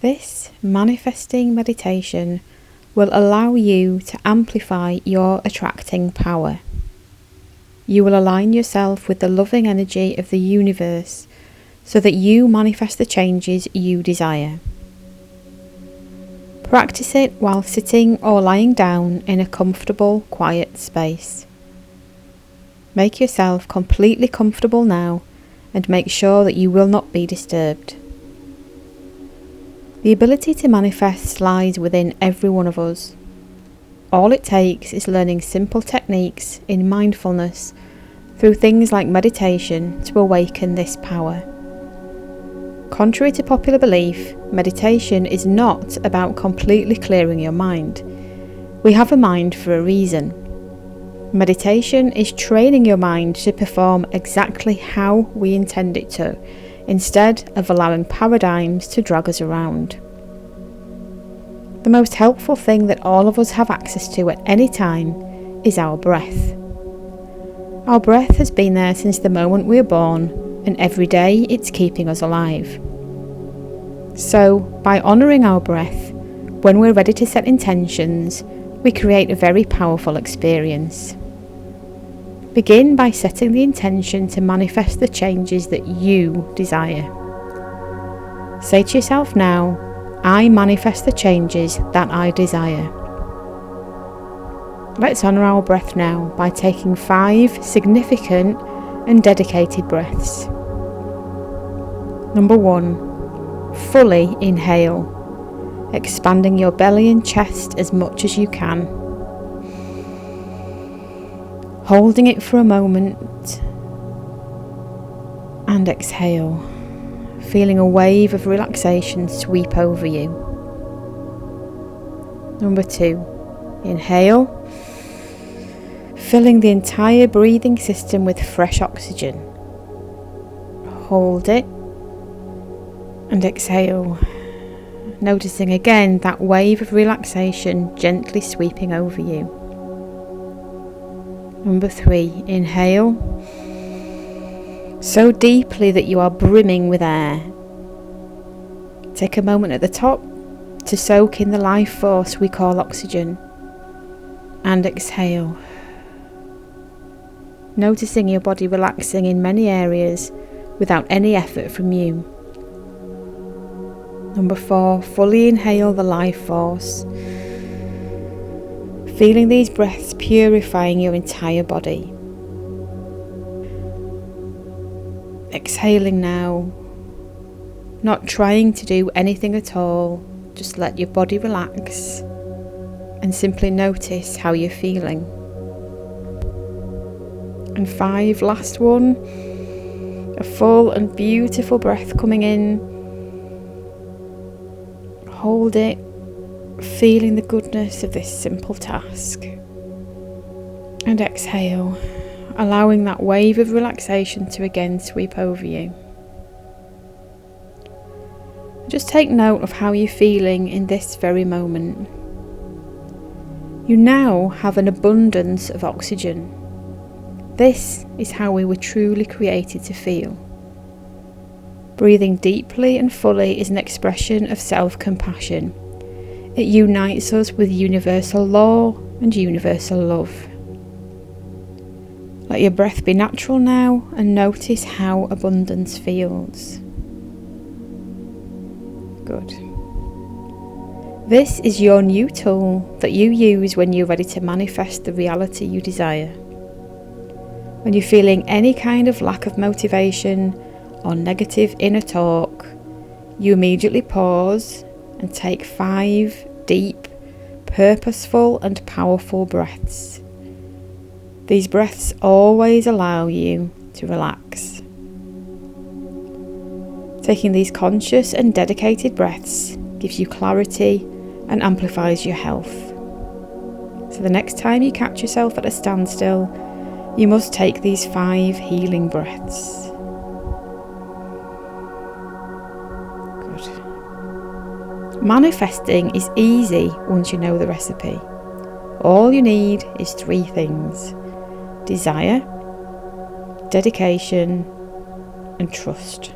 This manifesting meditation will allow you to amplify your attracting power. You will align yourself with the loving energy of the universe so that you manifest the changes you desire. Practice it while sitting or lying down in a comfortable, quiet space. Make yourself completely comfortable now and make sure that you will not be disturbed. The ability to manifest lies within every one of us. All it takes is learning simple techniques in mindfulness through things like meditation to awaken this power. Contrary to popular belief, meditation is not about completely clearing your mind. We have a mind for a reason. Meditation is training your mind to perform exactly how we intend it to, instead of allowing paradigms to drag us around. The most helpful thing that all of us have access to at any time is our breath. Our breath has been there since the moment we were born, and every day it's keeping us alive. So, by honouring our breath, when we're ready to set intentions, we create a very powerful experience. Begin by setting the intention to manifest the changes that you desire. Say to yourself now, I manifest the changes that I desire. Let's honour our breath now by taking 5 significant and dedicated breaths. Number 1, fully inhale, expanding your belly and chest as much as you can. Holding it for a moment and exhale, feeling a wave of relaxation sweep over you. Number 2, inhale, filling the entire breathing system with fresh oxygen. Hold it and exhale, noticing again that wave of relaxation gently sweeping over you. Number 3, inhale so deeply that you are brimming with air. Take a moment at the top to soak in the life force we call oxygen, and exhale, noticing your body relaxing in many areas without any effort from you. Number 4, fully inhale the life force, feeling these breaths purifying your entire body. Exhaling now, not trying to do anything at all, just let your body relax and simply notice how you're feeling. And 5, last one, a full and beautiful breath coming in. Hold it, feeling the goodness of this simple task, and exhale, allowing that wave of relaxation to again sweep over you. Just take note of how you're feeling in this very moment. You now have an abundance of oxygen. This is how we were truly created to feel. Breathing deeply and fully is an expression of self-compassion. It unites us with universal law and universal love. Let your breath be natural now and notice how abundance feels. Good. This is your new tool that you use when you're ready to manifest the reality you desire. When you're feeling any kind of lack of motivation or negative inner talk, you immediately pause and take 5 deep, purposeful and powerful breaths. These breaths always allow you to relax. Taking these conscious and dedicated breaths gives you clarity and amplifies your health. So the next time you catch yourself at a standstill, you must take these 5 healing breaths. Manifesting is easy once you know the recipe. All you need is 3 things: desire, dedication, and trust.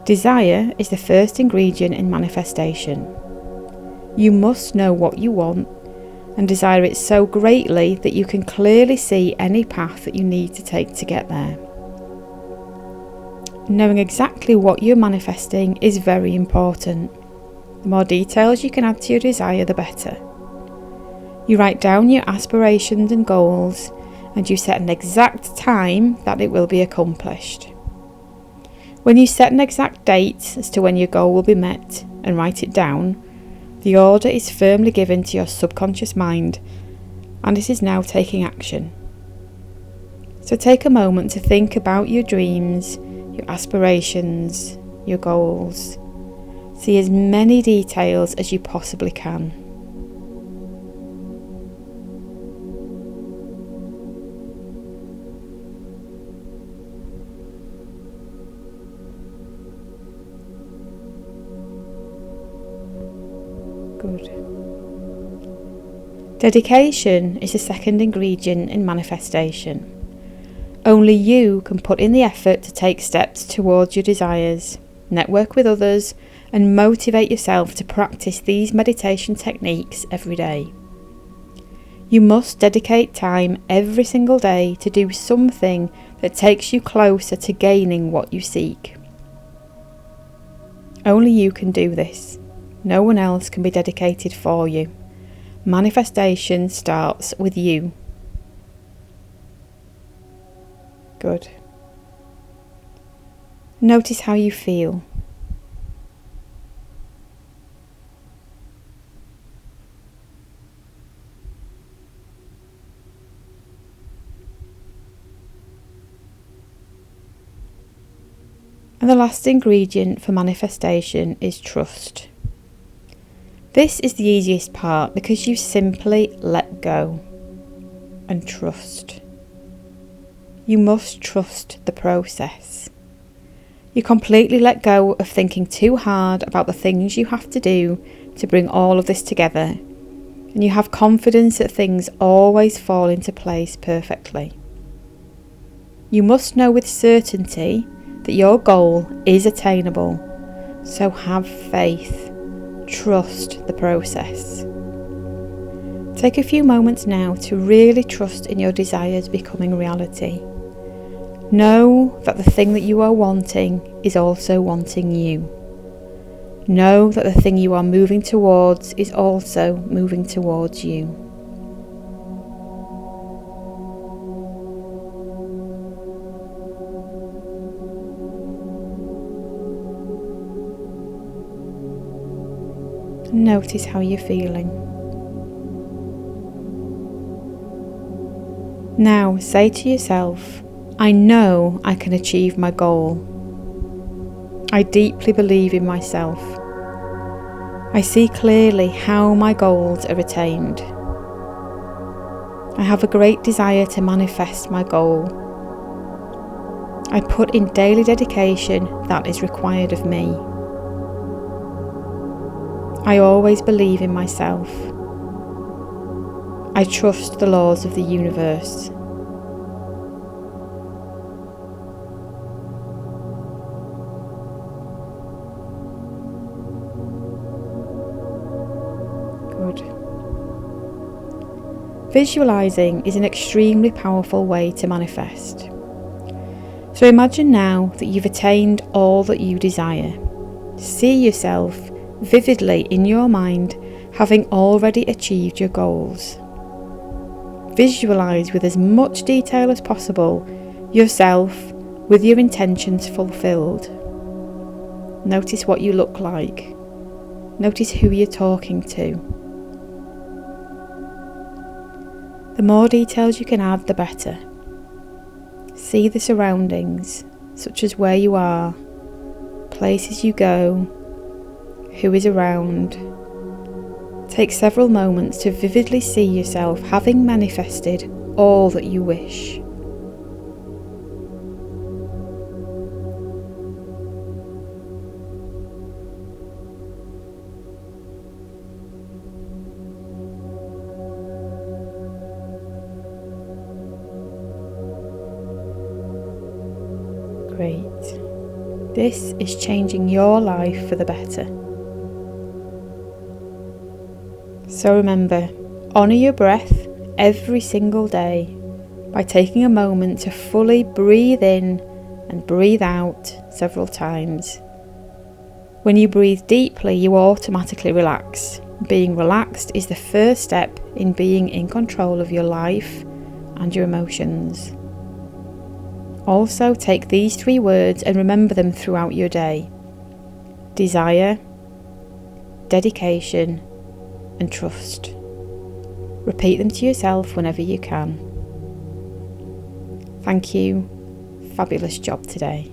Desire is the first ingredient in manifestation. You must know what you want and desire it so greatly that you can clearly see any path that you need to take to get there. Knowing exactly what you're manifesting is very important. The more details you can add to your desire, the better. You write down your aspirations and goals, and you set an exact time that it will be accomplished. When you set an exact date as to when your goal will be met and write it down, the order is firmly given to your subconscious mind, and it is now taking action. So take a moment to think about your dreams, your aspirations, your goals. See as many details as you possibly can. Good. Dedication is the second ingredient in manifestation. Only you can put in the effort to take steps towards your desires, network with others, and motivate yourself to practice these meditation techniques every day. You must dedicate time every single day to do something that takes you closer to gaining what you seek. Only you can do this. No one else can be dedicated for you. Manifestation starts with you. Good. Notice how you feel. And the last ingredient for manifestation is trust. This is the easiest part because you simply let go and trust. You must trust the process. You completely let go of thinking too hard about the things you have to do to bring all of this together, and you have confidence that things always fall into place perfectly. You must know with certainty that your goal is attainable, so have faith. Trust the process. Take a few moments now to really trust in your desires becoming reality. Know that the thing that you are wanting is also wanting you. Know that the thing you are moving towards is also moving towards you. Notice how you're feeling. Now say to yourself, I know I can achieve my goal. I deeply believe in myself. I see clearly how my goals are attained. I have a great desire to manifest my goal. I put in daily dedication that is required of me. I always believe in myself. I trust the laws of the universe. Good. Visualising is an extremely powerful way to manifest. So imagine now that you've attained all that you desire. See yourself vividly in your mind having already achieved your goals. Visualise with as much detail as possible yourself with your intentions fulfilled. Notice what you look like. Notice who you're talking to. The more details you can add, the better. See the surroundings, such as where you are, places you go, who is around. Take several moments to vividly see yourself having manifested all that you wish. Great. This is changing your life for the better. So remember, honour your breath every single day by taking a moment to fully breathe in and breathe out several times. When you breathe deeply, you automatically relax. Being relaxed is the first step in being in control of your life and your emotions. Also, take these 3 words and remember them throughout your day: desire, dedication, and trust. Repeat them to yourself whenever you can. Thank you. Fabulous job today.